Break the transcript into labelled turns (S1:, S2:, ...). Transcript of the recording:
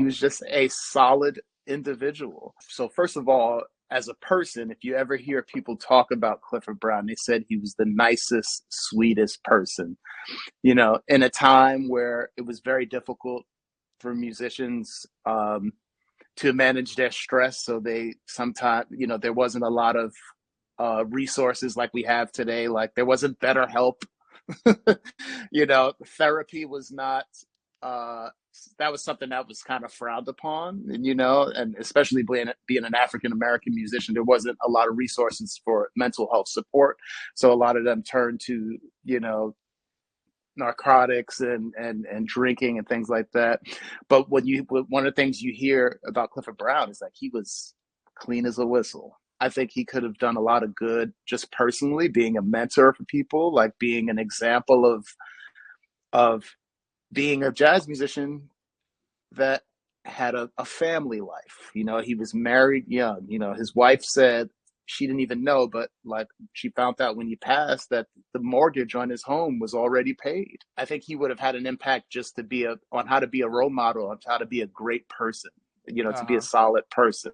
S1: was just a solid individual. So first of all, as a person, if you ever hear people talk about Clifford Brown, they said he was the nicest, sweetest person. In a time where it was very difficult for musicians to manage their stress. So they sometimes, there wasn't a lot of resources like we have today. Like there wasn't better help. Therapy was not, uh, that was something that was kind of frowned upon, and especially being an African American musician, there wasn't a lot of resources for mental health support. So a lot of them turned to, narcotics and drinking and things like that. But one of the things you hear about Clifford Brown is like he was clean as a whistle. I think he could have done a lot of good just personally, being a mentor for people, like being an example of being a jazz musician that had a family life. He was married young. His wife said she didn't even know, but like she found out when he passed that the mortgage on his home was already paid. I think he would have had an impact just on how to be a role model, on how to be a great person, to be a
S2: Uh-huh.
S1: solid person.